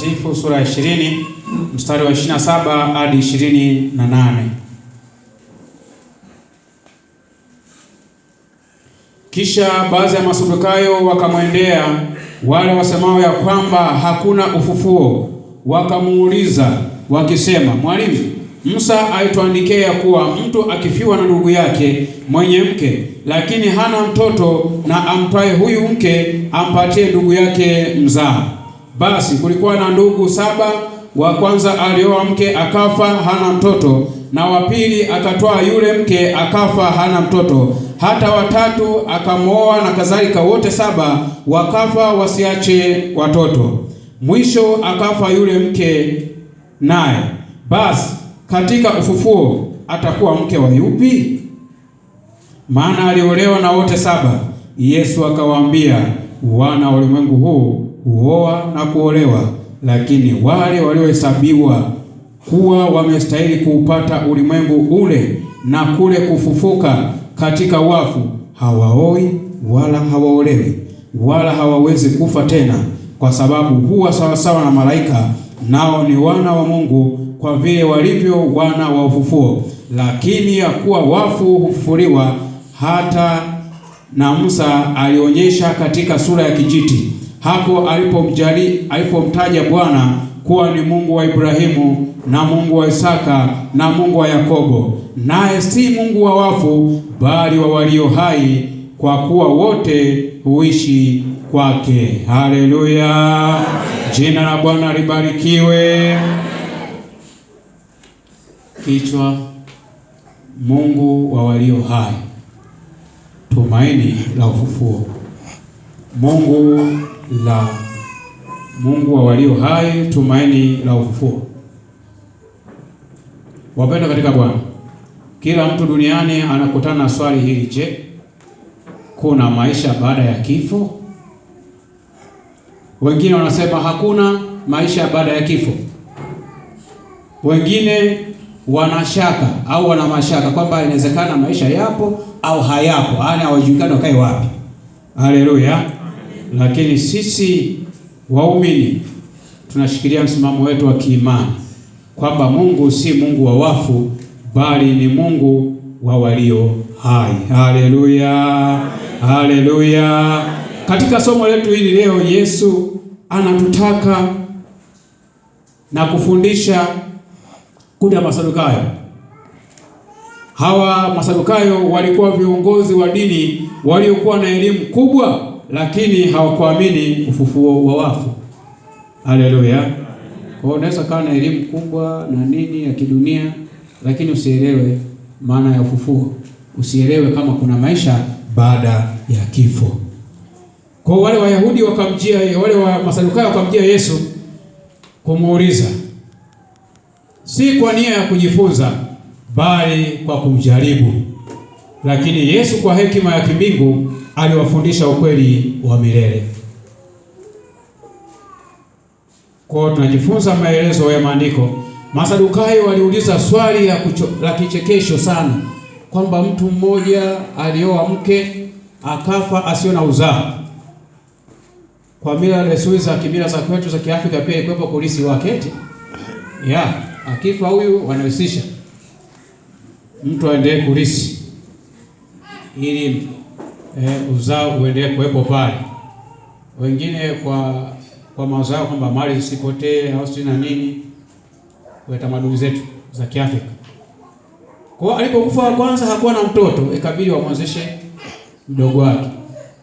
Mtakatifu sura ya 20 mstari wa 27 hadi 28. Kisha baadhi ya Masadukayo wakamwendea wale wasemao ya kwamba hakuna ufufuo, wakamuuliza wakisema, Mwalimu, Musa alituandikia ya kuwa mtu akifiwa na ndugu yake mwenye mke, lakini hana mtoto, na amtwae huyu mke ampatie ndugu yake mzaa. Basi kulikuwa na ndugu 7. Wa kwanza alioa mke akafa hana mtoto, na wa pili akatwaa yule mke akafa hana mtoto, hata watatu akamwoa, na kadhalika wote 7 wakafa wasiache watoto. Mwisho akafa yule mke naye. Basi katika ufufuo atakuwa mke wa yupi? Maana aliolewa na wote 7. Yesu akawaambia, wana wa ulimwengu huu huoa na kuolewa, lakini wale waliohesabiwa kuwa wamestahili kuupata ulimwengu ule na kule kufufuka katika wafu hawaoi wala hawaolewi, wala hawawezi kufa tena, kwa sababu huwa sawasawa na malaika, nao ni wana wa Mungu kwa vile walivyo wana wa ufufuo. Lakini ya kuwa wafu hufufuliwa, hata na Musa alionyesha katika sura ya kijiti, hapo alipomtaja Bwana kuwa ni Mungu wa Ibrahimu na Mungu wa Isaka na Mungu wa Yakobo, naye si Mungu wa wafu bali wa walio hai, kwa kuwa wote huishi kwake. Haleluya! Jina la Bwana libarikiwe. Kichwa: Mungu wa walio hai, tumaini la ufufuo. Mungu wa walio hai, tumaini la ufufuo. Wapendwa katika Bwana, kila mtu duniani anakutana na swali hili: je, kuna maisha baada ya kifo? Wengine wanasema hakuna maisha baada ya kifo. Wengine wanashaka au wana mashaka kwamba inawezekana maisha yapo au hayapo, yaani hawajulikani wakae wapi. Haleluya! Lakini sisi waumini tunashikilia msimamo wetu wa kiimani kwamba Mungu si Mungu wa wafu bali ni Mungu wa walio hai. Haleluya! Haleluya! Katika somo letu hili leo, Yesu anatutaka na kufundisha kundi la Masadukayo. Hawa Masadukayo walikuwa viongozi wa dini waliokuwa na elimu kubwa, lakini hawakuamini ufufuo wa wafu. Haleluya! Kwa hiyo unaweza kuwa na elimu kubwa na nini ya kidunia, lakini usielewe maana ya ufufuo. Usielewe kama kuna maisha baada ya kifo. Kwa wale Wayahudi wale wa Masadukayo wakamjia Yesu kumuuliza, si kwa nia ya kujifunza bali kwa kumjaribu. Lakini Yesu kwa hekima ya kimbingu aliwafundisha ukweli wa milele. Kwa tunajifunza maelezo ya maandiko. Masadukayo waliuliza swali la kichekesho sana, kwamba mtu mmoja alioa mke akafa asio na uzao. Kwa mila na desturi za kimila za kwetu za Kiafrika pia ilikuwepo polisi wake eti akifa huyu wanahusisha mtu aendelee kulisi ili uzao uendelee kuwepo pale. Wengine kwa mazao kwamba mali zisipotee au si na nini, kwa tamaduni zetu za Kiafrika. Kwa alipokufa wa kwanza hakuwa na mtoto, ikabidi wamwozeshe mdogo wake.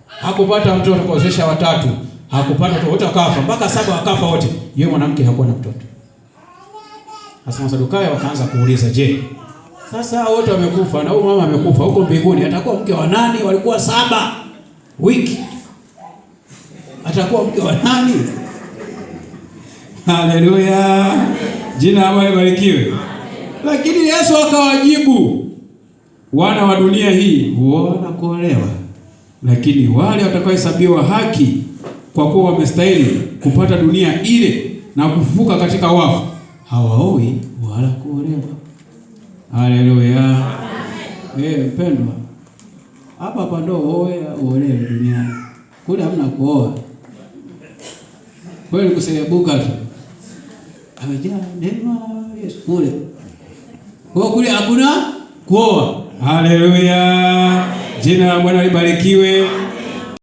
Hakupata mtoto, kuozesha watatu, hakupata mtoto, wote wakafa, mpaka 7 wakafa wote. Yeye mwanamke hakuwa na mtoto. Sasa Masadukayo wakaanza kuuliza, je, sasa wote wamekufa na huyu mama amekufa, huko mbinguni atakuwa mke wa nani? Walikuwa 7 wiki, atakuwa mke wa nani? Haleluya! Jina la Bwana libarikiwe. Lakini Yesu akawajibu, wana wa dunia hii huoa na kuolewa, lakini wale watakaohesabiwa haki kwa kuwa wamestahili kupata dunia ile na kufufuka katika wafu hawaoi wala kuolewa. Haleluya! Mpendwa, hapa ndio uolewe duniani. Kule hamna kuoa. Kweli kuserebuka tu. amejaa neema Yesu kule. Kwa kule hakuna kuoa. Haleluya. Jina la Bwana libarikiwe.